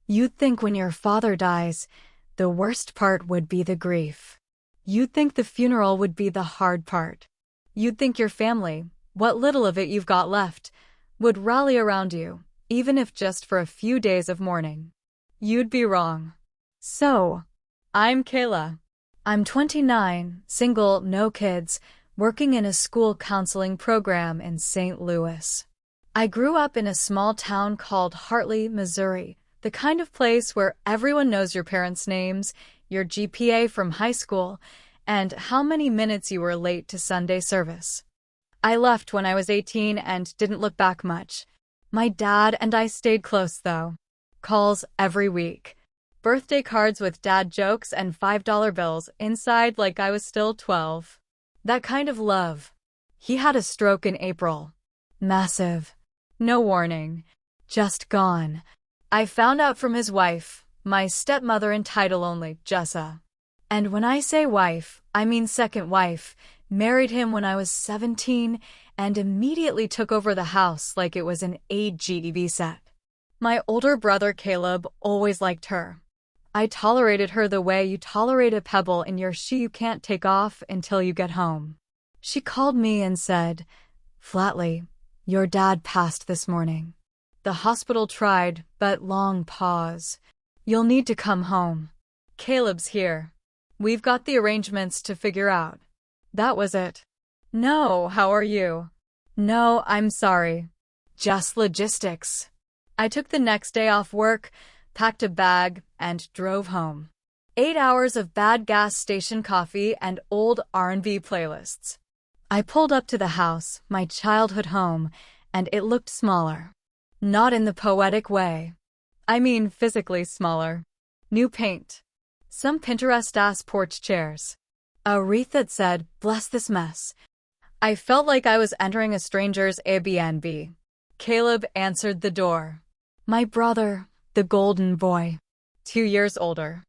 You'd think when your father dies, the worst part would be the grief. You'd think the funeral would be the hard part. You'd think your family, what little of it you've got left, would rally around you, even if just for a few days of mourning. You'd be wrong. So, I'm Kayla. I'm 29, single, no kids, working in a school counseling program in St. Louis. I grew up in a small town called Hartley, Missouri, the kind of place where everyone knows your parents' names, your GPA from high school, and how many minutes you were late to Sunday service. I left when I was 18 and didn't look back much. My dad and I stayed close, though. Calls every week. Birthday cards with dad jokes and $5 bills inside like I was still 12. That kind of love. He had a stroke in April. Massive. No warning. Just gone. I found out from his wife, my stepmother in title only, Jessa. And when I say wife, I mean second wife. Married him when I was 17 and immediately took over the house like it was an AGTV set. My older brother Caleb always liked her. I tolerated her the way you tolerate a pebble in your shoe you can't take off until you get home. She called me and said, flatly, "Your dad passed this morning." The hospital tried, but long pause. "You'll need to come home. Caleb's here. We've got the arrangements to figure out." That was it. "No, how are you?" "No, I'm sorry. Just logistics." I took the next day off work, packed a bag, and drove home. 8 hours of bad gas station coffee and old R&B playlists. I pulled up to the house, my childhood home, and it looked smaller. Not in the poetic way. I mean physically smaller. New paint. Some Pinterest-ass porch chairs. A wreath that said, "Bless this mess." I felt like I was entering a stranger's Airbnb. Caleb answered the door. My brother, the golden boy. 2 years older.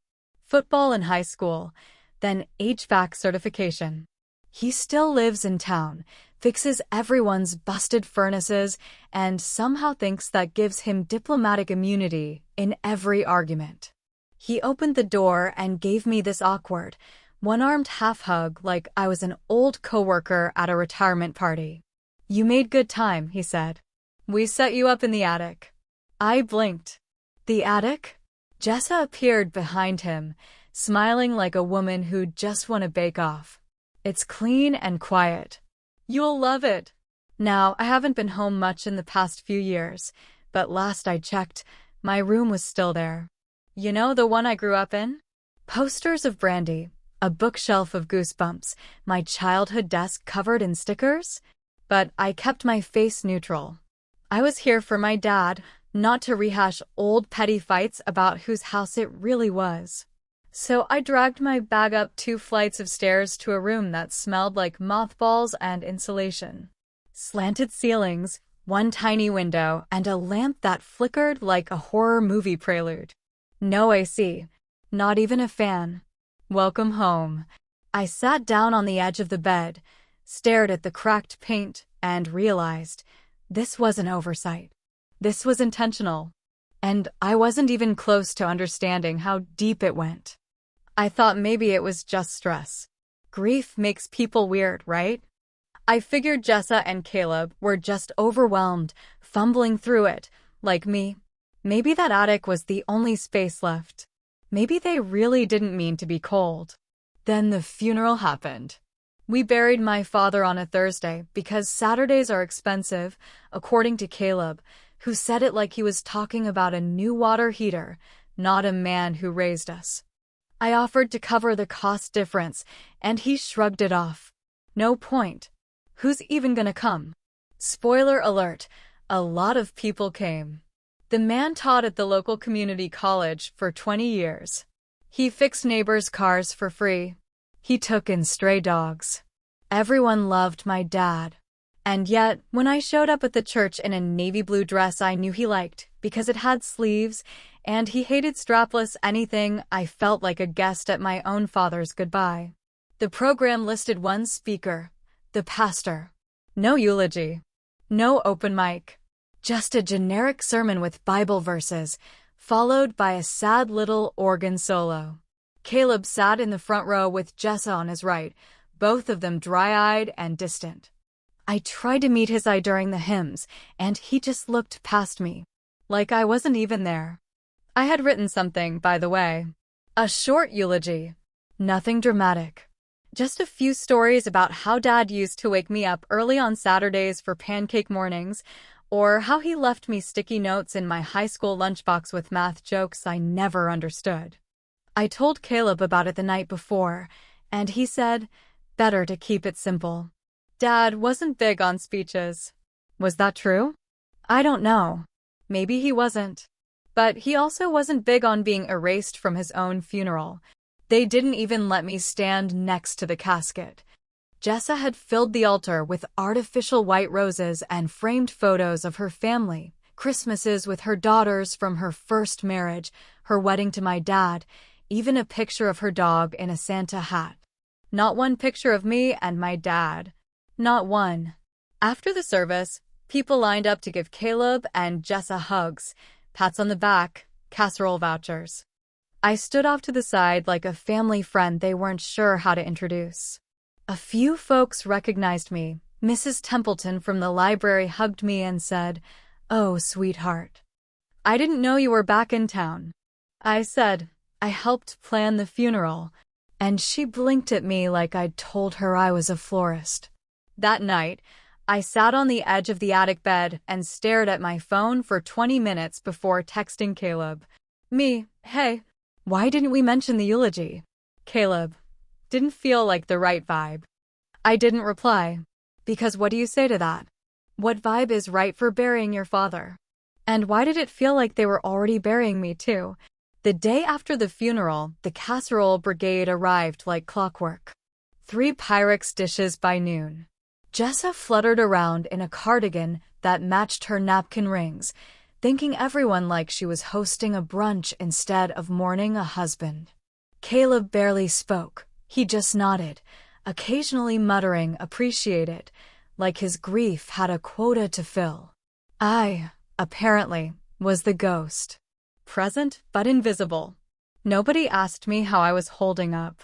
Football in high school, then HVAC certification. He still lives in town, fixes everyone's busted furnaces, and somehow thinks that gives him diplomatic immunity in every argument. He opened the door and gave me this awkward, one-armed half-hug like I was an old coworker at a retirement party. "You made good time," he said. "We set you up in the attic." I blinked. The attic? Jessa appeared behind him, smiling like a woman who'd just won a bake-off. "It's clean and quiet. You'll love it." Now, I haven't been home much in the past few years, but last I checked, my room was still there. You know, the one I grew up in? Posters of Brandy, a bookshelf of Goosebumps, my childhood desk covered in stickers? But I kept my face neutral. I was here for my dad, not to rehash old petty fights about whose house it really was. So I dragged my bag up 2 flights of stairs to a room that smelled like mothballs and insulation. Slanted ceilings, one tiny window, and a lamp that flickered like a horror movie prelude. No AC. Not even a fan. Welcome home. I sat down on the edge of the bed, stared at the cracked paint, and realized this was an oversight. This was intentional. And I wasn't even close to understanding how deep it went. I thought maybe it was just stress. Grief makes people weird, right? I figured Jessa and Caleb were just overwhelmed, fumbling through it, like me. Maybe that attic was the only space left. Maybe they really didn't mean to be cold. Then the funeral happened. We buried my father on a Thursday because Saturdays are expensive, according to Caleb, who said it like he was talking about a new water heater, not a man who raised us. I offered to cover the cost difference, and he shrugged it off. No point. Who's even gonna come? Spoiler alert, a lot of people came. The man taught at the local community college for 20 years. He fixed neighbors' cars for free. He took in stray dogs. Everyone loved my dad. And yet, when I showed up at the church in a navy blue dress I knew he liked because it had sleeves, and he hated strapless anything, I felt like a guest at my own father's goodbye. The program listed one speaker, the pastor. No eulogy. No open mic. Just a generic sermon with Bible verses, followed by a sad little organ solo. Caleb sat in the front row with Jessa on his right, both of them dry-eyed and distant. I tried to meet his eye during the hymns, and he just looked past me, like I wasn't even there. I had written something, by the way. A short eulogy. Nothing dramatic. Just a few stories about how Dad used to wake me up early on Saturdays for pancake mornings, or how he left me sticky notes in my high school lunchbox with math jokes I never understood. I told Caleb about it the night before, and he said, better to keep it simple. Dad wasn't big on speeches. Was that true? I don't know. Maybe he wasn't. But he also wasn't big on being erased from his own funeral. They didn't even let me stand next to the casket. Jessa had filled the altar with artificial white roses and framed photos of her family, Christmases with her daughters from her first marriage, her wedding to my dad, even a picture of her dog in a Santa hat. Not one picture of me and my dad. Not one. After the service, people lined up to give Caleb and Jessa hugs, pats on the back, casserole vouchers. I stood off to the side like a family friend they weren't sure how to introduce. A few folks recognized me. Mrs. Templeton from the library hugged me and said, "Oh, sweetheart. I didn't know you were back in town." I said, "I helped plan the funeral," and she blinked at me like I'd told her I was a florist. That night, I sat on the edge of the attic bed and stared at my phone for 20 minutes before texting Caleb. Hey, why didn't we mention the eulogy? Caleb, didn't feel like the right vibe. I didn't reply. Because what do you say to that? What vibe is right for burying your father? And why did it feel like they were already burying me too? The day after the funeral, the casserole brigade arrived like clockwork. 3 Pyrex dishes by noon. Jessa fluttered around in a cardigan that matched her napkin rings, thanking everyone like she was hosting a brunch instead of mourning a husband. Caleb barely spoke. He just nodded, occasionally muttering "appreciate it," like his grief had a quota to fill. I, apparently, was the ghost. Present but invisible. Nobody asked me how I was holding up.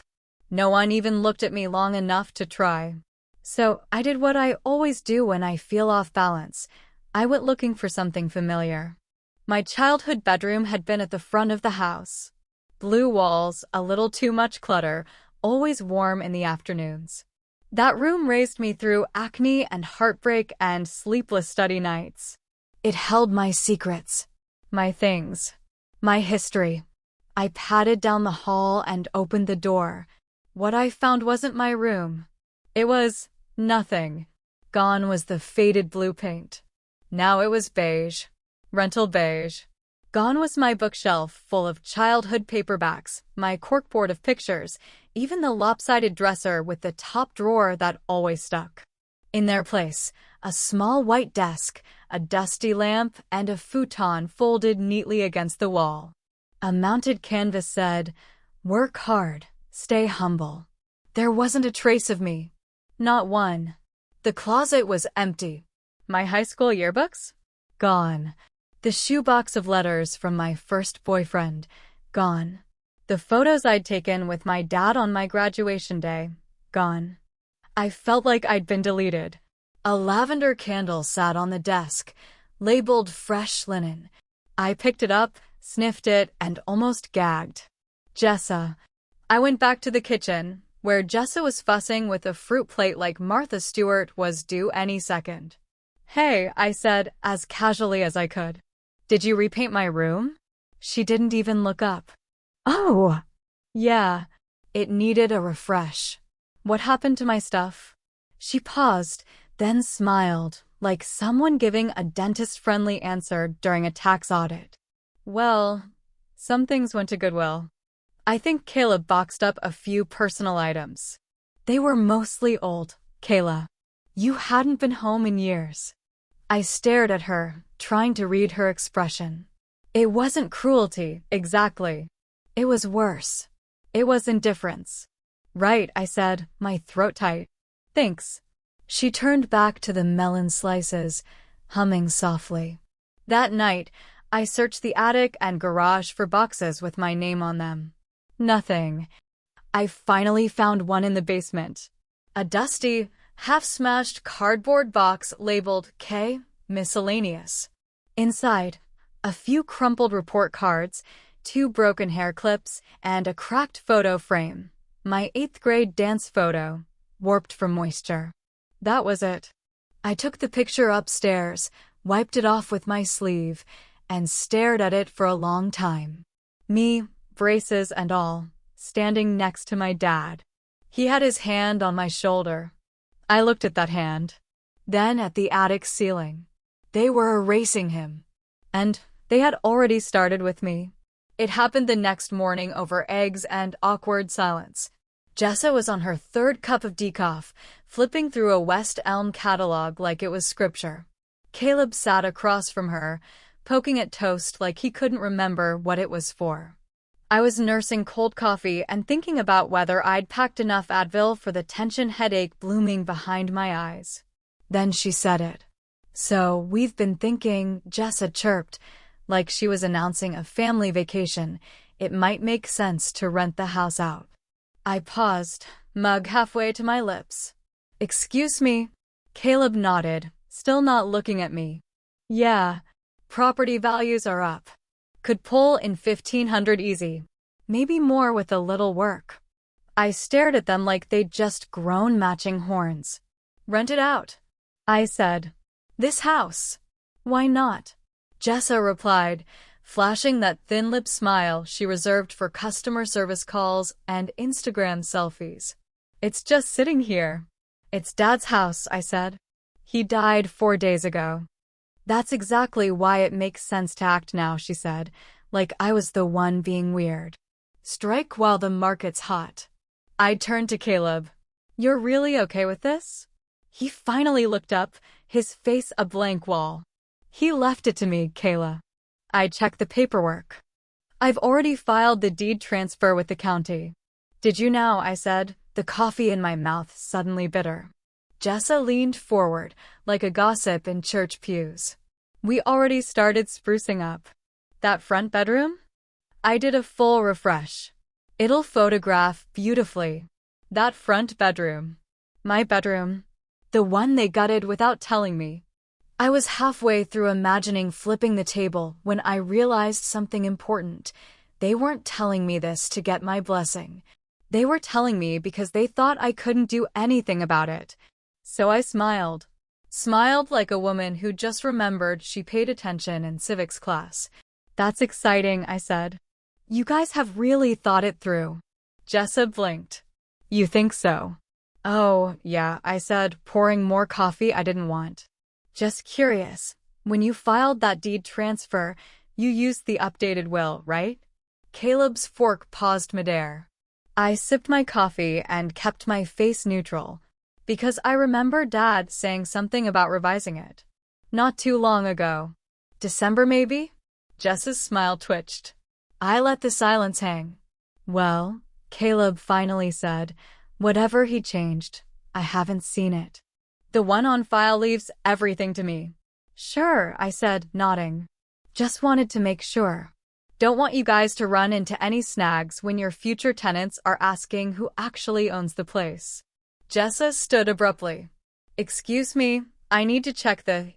No one even looked at me long enough to try. So I did what I always do when I feel off balance. I went looking for something familiar. My childhood bedroom had been at the front of the house. Blue walls, a little too much clutter, always warm in the afternoons. That room raised me through acne and heartbreak and sleepless study nights. It held my secrets, my things, my history. I padded down the hall and opened the door. What I found wasn't my room. It was nothing. Gone was the faded blue paint. Now it was beige. Rental beige. Gone was my bookshelf full of childhood paperbacks, my corkboard of pictures, even the lopsided dresser with the top drawer that always stuck. In their place, a small white desk, a dusty lamp, and a futon folded neatly against the wall. A mounted canvas said, "Work hard, stay humble." There wasn't a trace of me. Not one. The closet was empty. My high school yearbooks? Gone. The shoebox of letters from my first boyfriend? Gone. The photos I'd taken with my dad on my graduation day? Gone. I felt like I'd been deleted. A lavender candle sat on the desk, labeled fresh linen. I picked it up, sniffed it, and almost gagged. Jessa. I went back to the kitchen, where Jessa was fussing with a fruit plate like Martha Stewart was due any second. "Hey," I said, as casually as I could. "Did you repaint my room?" She didn't even look up. "Oh, yeah, it needed a refresh." "What happened to my stuff?" She paused, then smiled, like someone giving a dentist-friendly answer during a tax audit. "Well, some things went to Goodwill. I think Caleb boxed up a few personal items. They were mostly old. Kayla, you hadn't been home in years." I stared at her, trying to read her expression. It wasn't cruelty, exactly. It was worse. It was indifference. "Right," I said, my throat tight. "Thanks." She turned back to the melon slices, humming softly. That night, I searched the attic and garage for boxes with my name on them. Nothing. I finally found one in the basement. A dusty, half-smashed cardboard box labeled K. Miscellaneous. Inside, a few crumpled report cards, 2 broken hair clips, and a cracked photo frame. My 8th grade dance photo, warped from moisture. That was it. I took the picture upstairs, wiped it off with my sleeve, and stared at it for a long time. Me, braces and all, standing next to my dad. He had his hand on my shoulder. I looked at that hand. Then at the attic ceiling. They were erasing him. And they had already started with me. It happened the next morning over eggs and awkward silence. Jessa was on her 3rd cup of decaf, flipping through a West Elm catalog like it was scripture. Caleb sat across from her, poking at toast like he couldn't remember what it was for. I was nursing cold coffee and thinking about whether I'd packed enough Advil for the tension headache blooming behind my eyes. Then she said it. "So, we've been thinking," Jessa chirped, like she was announcing a family vacation. "It might make sense to rent the house out." I paused, mug halfway to my lips. "Excuse me?" Caleb nodded, still not looking at me. "Yeah. Property values are up. Could pull in 1,500 easy. Maybe more with a little work." I stared at them like they'd just grown matching horns. "Rent it out," I said. "This house. Why not?" Jessa replied, flashing that thin-lipped smile she reserved for customer service calls and Instagram selfies. "It's just sitting here." "It's Dad's house," I said. "He died 4 days ago." "That's exactly why it makes sense to act now," she said, like I was the one being weird. "Strike while the market's hot." I turned to Caleb. "You're really okay with this?" He finally looked up, his face a blank wall. "He left it to me, Kayla." I checked the paperwork. "I've already filed the deed transfer with the county." "Did you now?" I said, the coffee in my mouth suddenly bitter. Jessa leaned forward, like a gossip in church pews. "We already started sprucing up." "That front bedroom?" I did a full refresh. "It'll photograph beautifully." "That front bedroom." "My bedroom." "The one they gutted without telling me." I was halfway through imagining flipping the table when I realized something important. They weren't telling me this to get my blessing. They were telling me because they thought I couldn't do anything about it. So I smiled. Smiled like a woman who just remembered she paid attention in civics class. "That's exciting," I said. "You guys have really thought it through." Jessa blinked. "You think so?" "Oh, yeah," I said, pouring more coffee I didn't want. "Just curious, when you filed that deed transfer, you used the updated will, right?" Caleb's fork paused midair. I sipped my coffee and kept my face neutral, because I remember Dad saying something about revising it. Not too long ago. December, maybe? Jess's smile twitched. I let the silence hang. "Well," Caleb finally said, "whatever he changed, I haven't seen it. The one on file leaves everything to me." "Sure," I said, nodding. "Just wanted to make sure. Don't want you guys to run into any snags when your future tenants are asking who actually owns the place." Jessa stood abruptly. "Excuse me, I need to check the,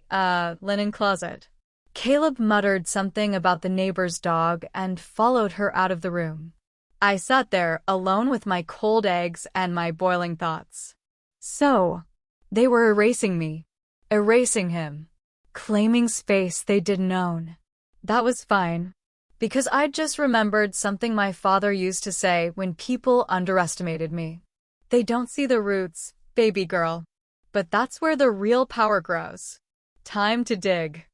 linen closet." Caleb muttered something about the neighbor's dog and followed her out of the room. I sat there, alone with my cold eggs and my boiling thoughts. So, they were erasing me. Erasing him. Claiming space they didn't own. That was fine. Because I'd just remembered something my father used to say when people underestimated me. "They don't see the roots, baby girl. But that's where the real power grows." Time to dig.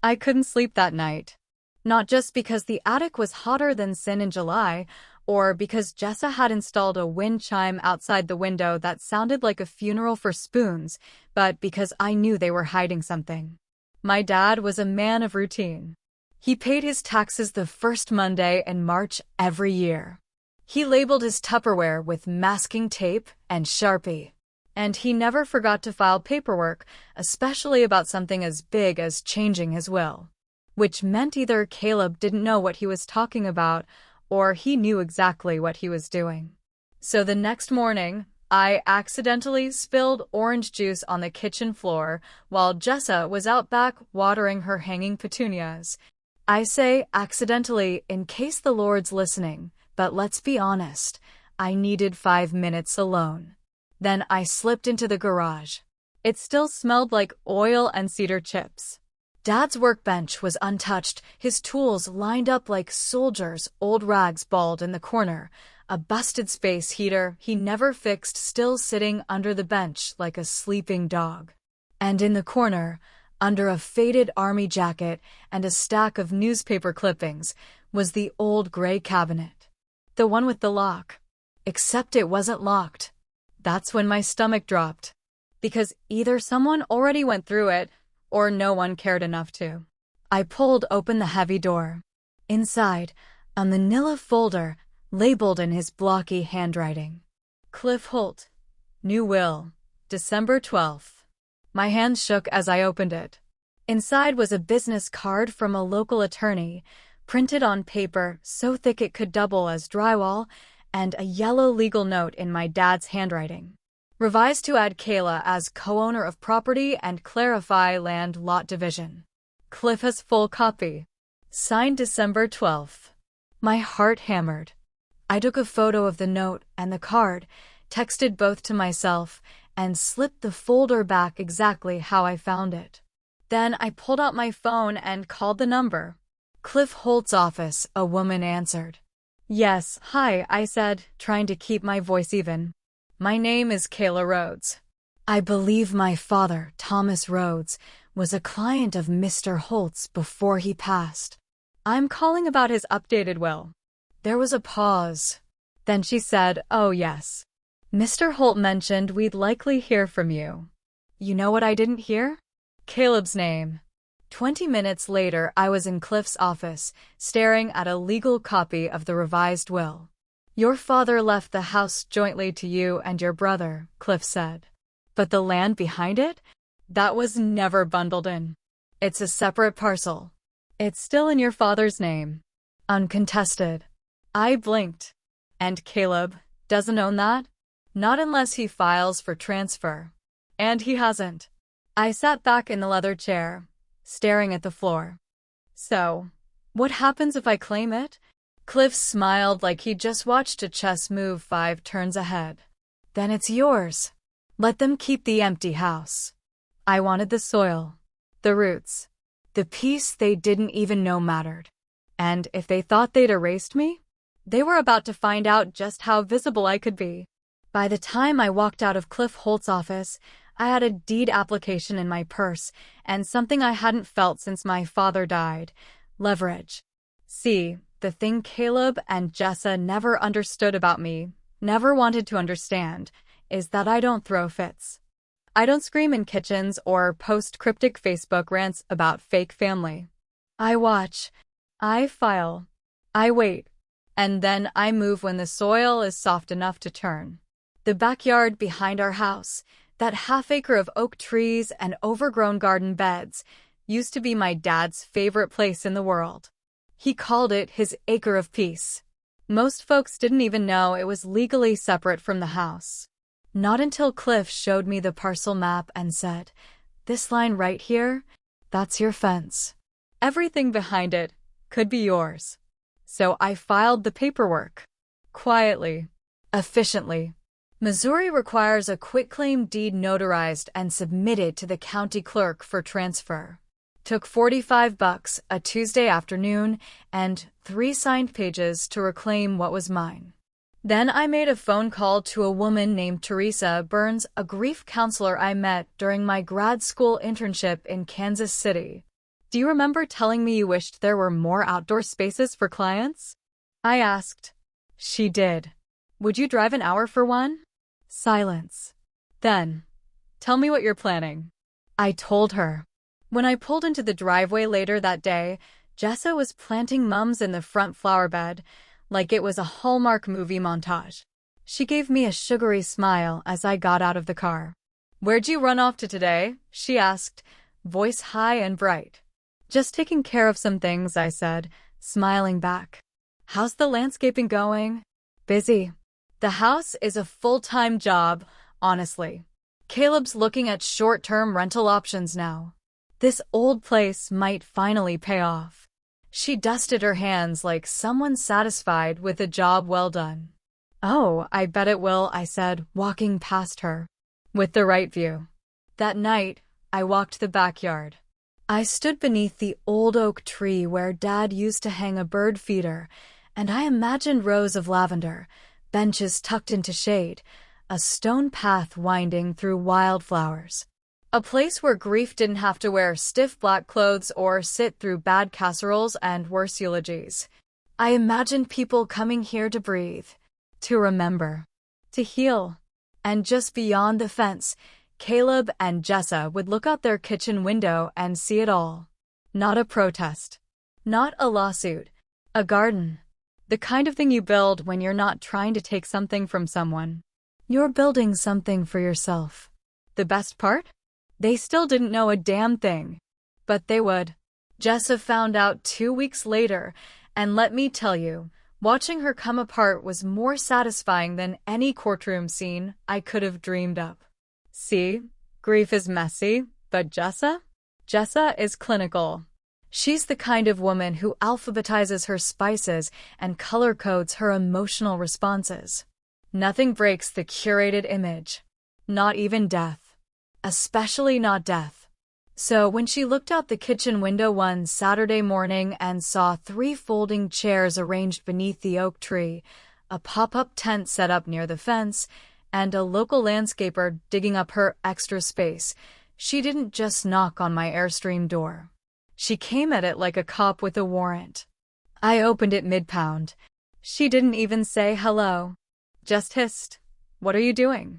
I couldn't sleep that night. Not just because the attic was hotter than sin in July, or because Jessa had installed a wind chime outside the window that sounded like a funeral for spoons, but because I knew they were hiding something. My dad was a man of routine. He paid his taxes the first Monday in March every year. He labeled his Tupperware with masking tape and Sharpie. And he never forgot to file paperwork, especially about something as big as changing his will. which meant either Caleb didn't know what he was talking about or he knew exactly what he was doing. So the next morning, I accidentally spilled orange juice on the kitchen floor while Jessa was out back watering her hanging petunias. I say accidentally in case the Lord's listening, but let's be honest, I needed 5 minutes alone. Then I slipped into the garage. It still smelled like oil and cedar chips. Dad's workbench was untouched, his tools lined up like soldiers, old rags balled in the corner, a busted space heater he never fixed still sitting under the bench like a sleeping dog. And in the corner, under a faded army jacket and a stack of newspaper clippings, was the old gray cabinet. The one with the lock. Except it wasn't locked. That's when my stomach dropped. Because either someone already went through it, or no one cared enough to. I pulled open the heavy door. Inside, a manila folder labeled in his blocky handwriting. Cliff Holt. New will. December 12th. My hands shook as I opened it. Inside was a business card from a local attorney, printed on paper so thick it could double as drywall, and a yellow legal note in my dad's handwriting. Revised to add Kayla as co-owner of property and clarify land lot division. Cliff has full copy. Signed December 12th. My heart hammered. I took a photo of the note and the card, texted both to myself, and slipped the folder back exactly how I found it. Then I pulled out my phone and called the number. Cliff Holt's office, a woman answered. Yes, hi, I said, trying to keep my voice even. My name is Kayla Rhodes. I believe my father, Thomas Rhodes, was a client of Mr. Holt's before he passed. I'm calling about his updated will. There was a pause. Then she said, oh yes. Mr. Holt mentioned we'd likely hear from you. You know what I didn't hear? Caleb's name. 20 minutes later, I was in Cliff's office, staring at a legal copy of the revised will. Your father left the house jointly to you and your brother, Cliff said. But the land behind it? That was never bundled in. It's a separate parcel. It's still in your father's name. Uncontested. I blinked. And Caleb doesn't own that? Not unless he files for transfer. And he hasn't. I sat back in the leather chair, staring at the floor. So, what happens if I claim it? Cliff smiled like he just watched a chess move 5 turns ahead. Then it's yours. Let them keep the empty house. I wanted the soil, the roots, the piece they didn't even know mattered. And if they thought they'd erased me, they were about to find out just how visible I could be. By the time I walked out of Cliff Holt's office, I had a deed application in my purse and something I hadn't felt since my father died: leverage. See, the thing Caleb and Jessa never understood about me, never wanted to understand, is that I don't throw fits. I don't scream in kitchens or post cryptic Facebook rants about fake family. I watch. I file. I wait. And then I move when the soil is soft enough to turn. The backyard behind our house, that half-acre of oak trees and overgrown garden beds, used to be my dad's favorite place in the world. He called it his acre of peace. Most folks didn't even know it was legally separate from the house. Not until Cliff showed me the parcel map and said, "This line right here, that's your fence. Everything behind it could be yours." So I filed the paperwork. Quietly. Efficiently. Missouri requires a quitclaim deed notarized and submitted to the county clerk for transfer. Took $45 a Tuesday afternoon and 3 signed pages to reclaim what was mine. Then I made a phone call to a woman named Teresa Burns, a grief counselor I met during my grad school internship in Kansas City. Do you remember telling me you wished there were more outdoor spaces for clients? I asked. She did. Would you drive an hour for one? Silence. Then, tell me what you're planning. I told her. When I pulled into the driveway later that day, Jessa was planting mums in the front flower bed, like it was a Hallmark movie montage. She gave me a sugary smile as I got out of the car. Where'd you run off to today? She asked, voice high and bright. Just taking care of some things, I said, smiling back. How's the landscaping going? Busy. The house is a full-time job, honestly. Caleb's looking at short-term rental options now. This old place might finally pay off. She dusted her hands like someone satisfied with a job well done. Oh, I bet it will, I said, walking past her. With the right view. That night, I walked the backyard. I stood beneath the old oak tree where Dad used to hang a bird feeder, and I imagined rows of lavender, benches tucked into shade, a stone path winding through wildflowers. A place where grief didn't have to wear stiff black clothes or sit through bad casseroles and worse eulogies. I imagined people coming here to breathe, to remember, to heal. And just beyond the fence, Caleb and Jessa would look out their kitchen window and see it all. Not a protest. Not a lawsuit. A garden. The kind of thing you build when you're not trying to take something from someone. You're building something for yourself. The best part? They still didn't know a damn thing. But they would. Jessa found out 2 weeks later, and let me tell you, watching her come apart was more satisfying than any courtroom scene I could have dreamed up. See, grief is messy, but Jessa? Jessa is clinical. She's the kind of woman who alphabetizes her spices and color codes her emotional responses. Nothing breaks the curated image. Not even death. Especially not death. So when she looked out the kitchen window one Saturday morning and saw 3 folding chairs arranged beneath the oak tree, a pop-up tent set up near the fence, and a local landscaper digging up her extra space, she didn't just knock on my Airstream door. She came at it like a cop with a warrant. I opened it mid-pound. She didn't even say hello. Just hissed. What are you doing?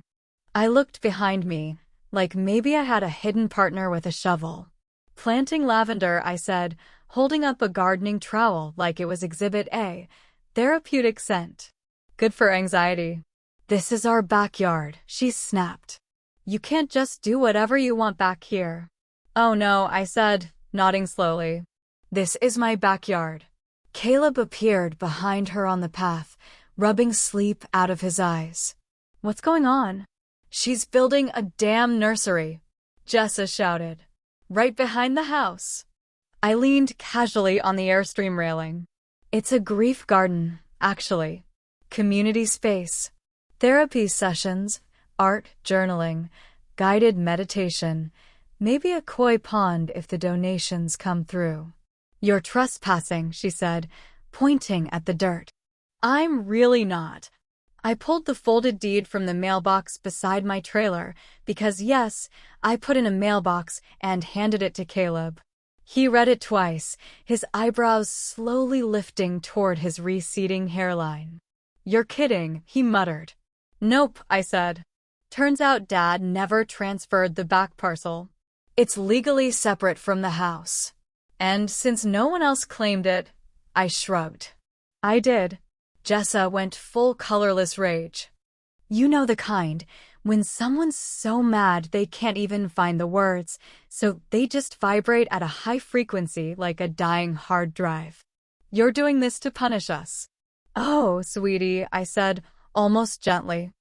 I looked behind me, like maybe I had a hidden partner with a shovel. Planting lavender, I said, holding up a gardening trowel like it was Exhibit A. Therapeutic scent. Good for anxiety. This is our backyard, she snapped. You can't just do whatever you want back here. Oh no, I said, nodding slowly. This is my backyard. Caleb appeared behind her on the path, rubbing sleep out of his eyes. What's going on? She's building a damn nursery, Jessa shouted. Right behind the house. I leaned casually on the Airstream railing. It's a grief garden, actually. Community space. Therapy sessions, art, journaling, guided meditation, maybe a koi pond if the donations come through. You're trespassing, she said, pointing at the dirt. I'm really not. I pulled the folded deed from the mailbox beside my trailer because, yes, I put in a mailbox and handed it to Caleb. He read it twice, his eyebrows slowly lifting toward his receding hairline. You're kidding, he muttered. Nope, I said. Turns out Dad never transferred the back parcel. It's legally separate from the house. And since no one else claimed it, I shrugged. I did. Jessa went full colorless rage. You know the kind, when someone's so mad they can't even find the words, so they just vibrate at a high frequency like a dying hard drive. You're doing this to punish us. Oh, sweetie, I said, almost gently.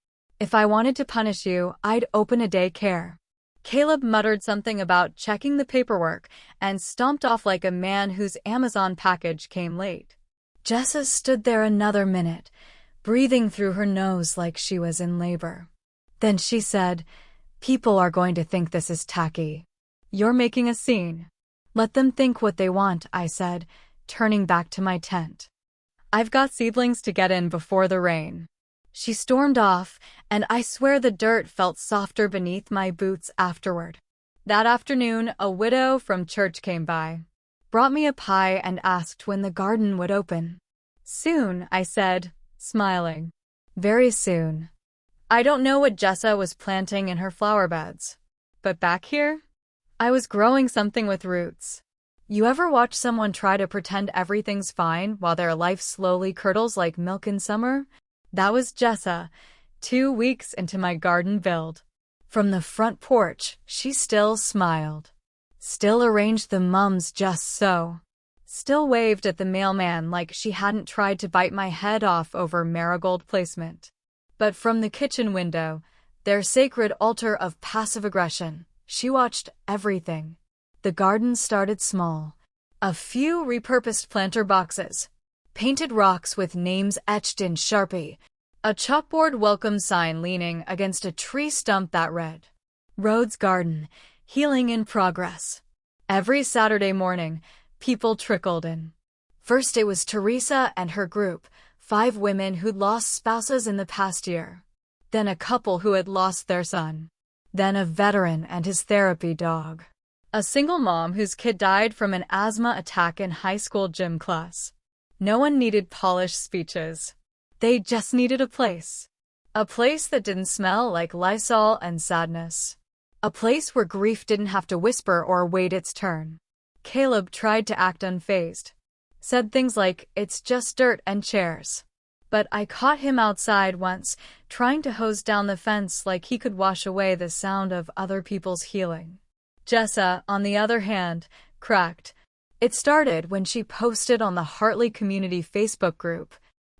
If I wanted to punish you, I'd open a daycare. Caleb muttered something about checking the paperwork and stomped off like a man whose Amazon package came late. Jessa stood there another minute, breathing through her nose like she was in labor. Then she said, People are going to think this is tacky. You're making a scene. Let them think what they want, I said, turning back to my tent. I've got seedlings to get in before the rain. She stormed off, and I swear the dirt felt softer beneath my boots afterward. That afternoon, a widow from church came by, brought me a pie and asked when the garden would open. Soon, I said, smiling. Very soon. I don't know what Jessa was planting in her flower beds. But back here, I was growing something with roots. You ever watch someone try to pretend everything's fine while their life slowly curdles like milk in summer? That was Jessa, 2 weeks into my garden build. From the front porch, she still smiled. Still arranged the mums just so. Still waved at the mailman like she hadn't tried to bite my head off over marigold placement. But from the kitchen window, their sacred altar of passive aggression, she watched everything. The garden started small. A few repurposed planter boxes, painted rocks with names etched in Sharpie, a chalkboard welcome sign leaning against a tree stump that read, Rhodes Garden, Healing in Progress. Every Saturday morning, people trickled in. First it was Teresa and her group, 5 women who'd lost spouses in the past year. Then a couple who had lost their son. Then a veteran and his therapy dog. A single mom whose kid died from an asthma attack in high school gym class. No one needed polished speeches. They just needed a place. A place that didn't smell like Lysol and sadness. A place where grief didn't have to whisper or wait its turn. Caleb tried to act unfazed. Said things like, it's just dirt and chairs. But I caught him outside once, trying to hose down the fence like he could wash away the sound of other people's healing. Jessa, on the other hand, cracked. It started when she posted on the Hartley Community Facebook group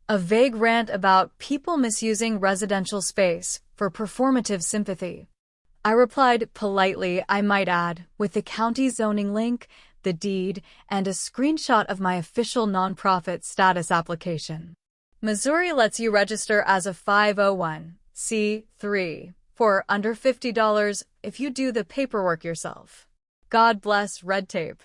a vague rant about people misusing residential space for performative sympathy. I replied politely, I might add, with the county zoning link, the deed, and a screenshot of my official nonprofit status application. Missouri lets you register as a 501c3 for under $50 if you do the paperwork yourself. God bless red tape.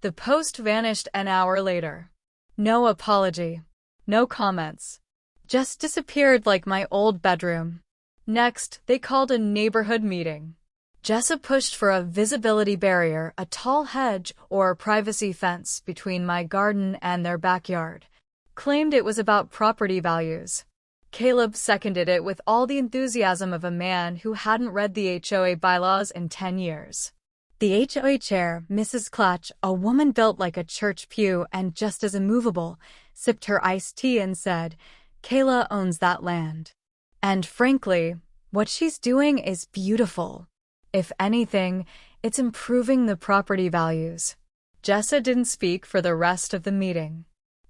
The post vanished an hour later. No apology. No comments. Just disappeared like my old bedroom. Next, they called a neighborhood meeting. Jessa pushed for a visibility barrier, a tall hedge, or privacy fence between my garden and their backyard. Claimed it was about property values. Caleb seconded it with all the enthusiasm of a man who hadn't read the HOA bylaws in 10 years. The HOA chair, Mrs. Clutch, a woman built like a church pew and just as immovable, sipped her iced tea and said, Kayla owns that land. And frankly, what she's doing is beautiful. If anything, it's improving the property values. Jessa didn't speak for the rest of the meeting.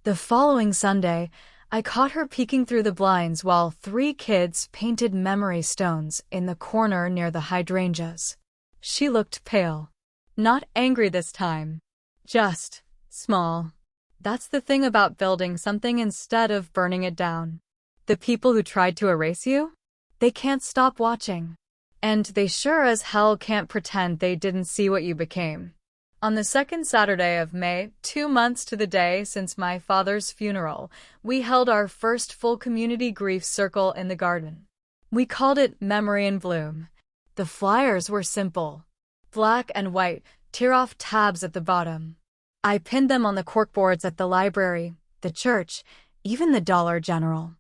The following Sunday, I caught her peeking through the blinds while 3 kids painted memory stones in the corner near the hydrangeas. She looked pale. Not angry this time. Just small. That's the thing about building something instead of burning it down. The people who tried to erase you? They can't stop watching. And they sure as hell can't pretend they didn't see what you became. On the second Saturday of May, 2 months to the day since my father's funeral, we held our first full community grief circle in the garden. We called it Memory in Bloom. The flyers were simple. Black and white, tear-off tabs at the bottom. I pinned them on the corkboards at the library, the church, even the Dollar General.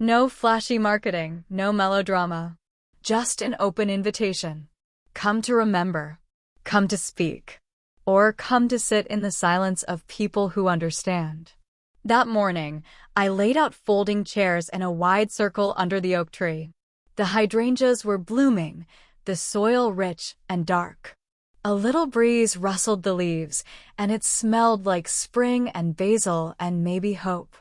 No flashy marketing, no melodrama. Just an open invitation. Come to remember. Come to speak. Or come to sit in the silence of people who understand. That morning, I laid out folding chairs in a wide circle under the oak tree. The hydrangeas were blooming, the soil rich and dark. A little breeze rustled the leaves, and it smelled like spring and basil and maybe hope.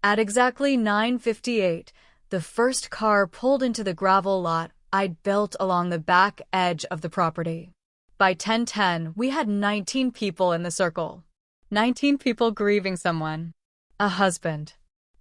At exactly 9:58, the first car pulled into the gravel lot I'd built along the back edge of the property. By 10:10, we had 19 people in the circle. 19 people grieving someone. A husband.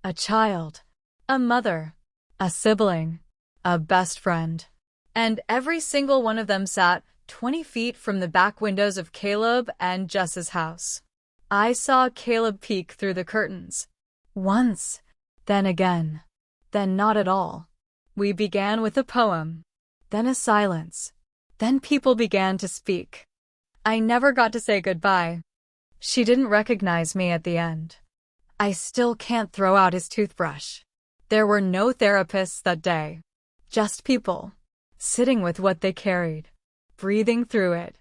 A child. A mother. A sibling. A best friend. And every single one of them sat 20 feet from the back windows of Caleb and Jess's house. I saw Caleb peek through the curtains. Once. Then again. Then not at all. We began with a poem. Then a silence. Then people began to speak. I never got to say goodbye. She didn't recognize me at the end. I still can't throw out his toothbrush. There were no therapists that day. Just people. Sitting with what they carried. Breathing through it.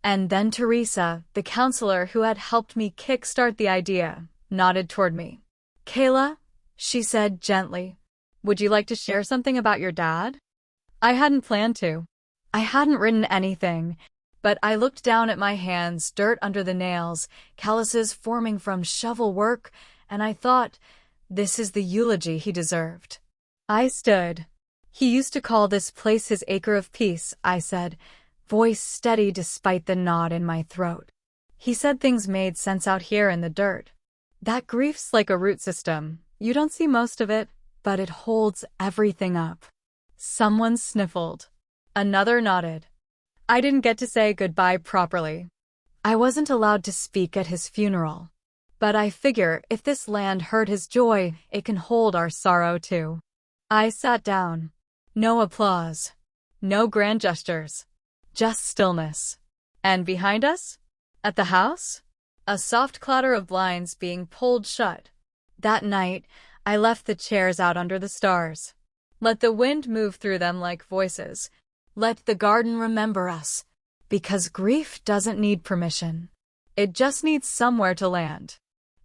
And then Teresa, the counselor who had helped me kickstart the idea, nodded toward me. Kayla, she said gently, would you like to share something about your dad? I hadn't planned to. I hadn't written anything, But I looked down at my hands, dirt under the nails, calluses forming from shovel work, and I thought, this is the eulogy he deserved. I stood. He used to call this place his acre of peace, I said, voice steady despite the knot in my throat. He said things made sense out here in the dirt. That grief's like a root system. You don't see most of it, but it holds everything up. Someone sniffled. Another nodded. I didn't get to say goodbye properly. I wasn't allowed to speak at his funeral. But I figure if this land heard his joy, it can hold our sorrow too. I sat down. No applause. No grand gestures. Just stillness. And behind us? At the house? A soft clatter of blinds being pulled shut. That night, I left the chairs out under the stars. Let the wind move through them like voices. Let the garden remember us. Because grief doesn't need permission. It just needs somewhere to land.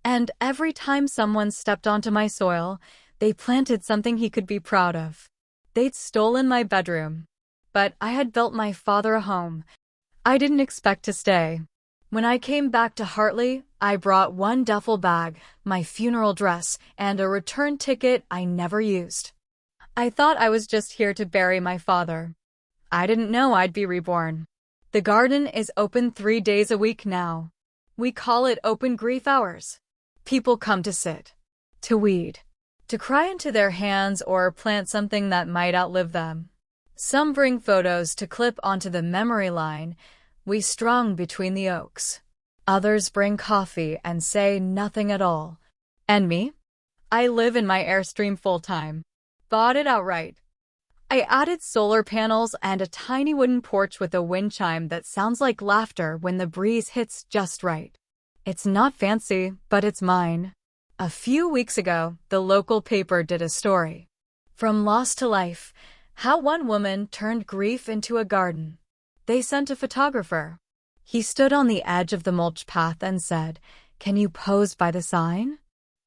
And every time someone stepped onto my soil, they planted something he could be proud of. They'd stolen my bedroom. But I had built my father a home. I didn't expect to stay. When I came back to Hartley, I brought one duffel bag, my funeral dress, and a return ticket I never used. I thought I was just here to bury my father. I didn't know I'd be reborn. The garden is open 3 days a week now. We call it open grief hours. People come to sit, to weed, to cry into their hands or plant something that might outlive them. Some bring photos to clip onto the memory line we strung between the oaks. Others bring coffee and say nothing at all. And me? I live in my Airstream full-time. Bought it outright. I added solar panels and a tiny wooden porch with a wind chime that sounds like laughter when the breeze hits just right. It's not fancy, but it's mine. A few weeks ago, the local paper did a story. From Lost to Life, how one woman turned grief into a garden. They sent a photographer. He stood on the edge of the mulch path and said, "Can you pose by the sign?"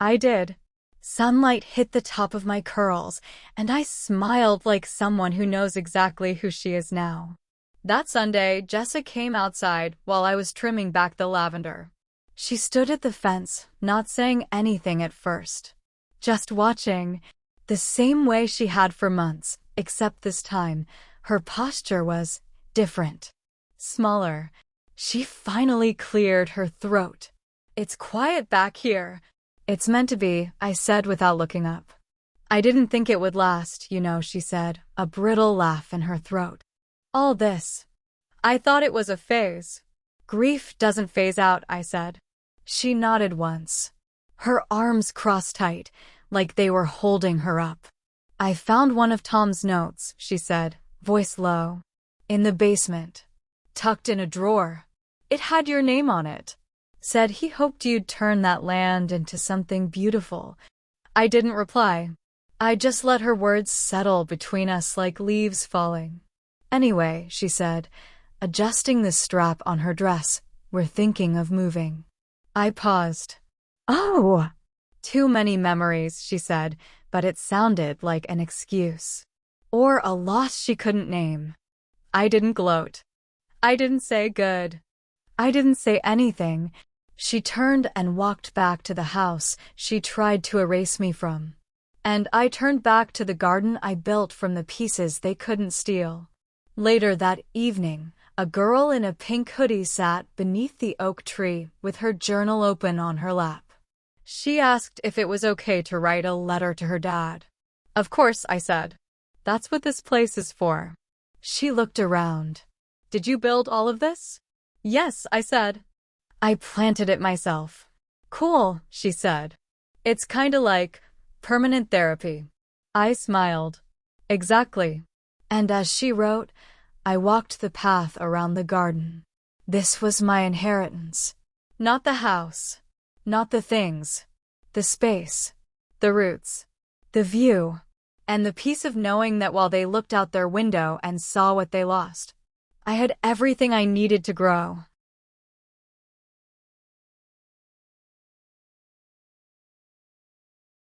I did. Sunlight hit the top of my curls, and I smiled like someone who knows exactly who she is now. That Sunday, Jessa came outside while I was trimming back the lavender. She stood at the fence, not saying anything at first. Just watching, the same way she had for months, except this time, her posture was different. Smaller. She finally cleared her throat. "It's quiet back here." "It's meant to be," I said without looking up. "I didn't think it would last, you know," she said, a brittle laugh in her throat. "All this. I thought it was a phase." "Grief doesn't phase out," I said. She nodded once. Her arms crossed tight, like they were holding her up. "I found one of Tom's notes," she said, voice low. "In the basement. Tucked in a drawer. It had your name on it. Said he hoped you'd turn that land into something beautiful." I didn't reply. I just let her words settle between us like leaves falling. "Anyway," she said, adjusting the strap on her dress, "we're thinking of moving." I paused. "Oh!" "Too many memories," she said, but it sounded like an excuse. Or a loss she couldn't name. I didn't gloat. I didn't say good. I didn't say anything. She turned and walked back to the house she tried to erase me from. And I turned back to the garden I built from the pieces they couldn't steal. Later that evening, a girl in a pink hoodie sat beneath the oak tree with her journal open on her lap. She asked if it was okay to write a letter to her dad. "Of course," I said. "That's what this place is for." She looked around. "Did you build all of this?" "Yes," I said. "I planted it myself." "Cool," she said. "It's kinda like permanent therapy." I smiled. "Exactly." And as she wrote, I walked the path around the garden. This was my inheritance. Not the house. Not the things. The space. The roots. The view. And the peace of knowing that while they looked out their window and saw what they lost, I had everything I needed to grow.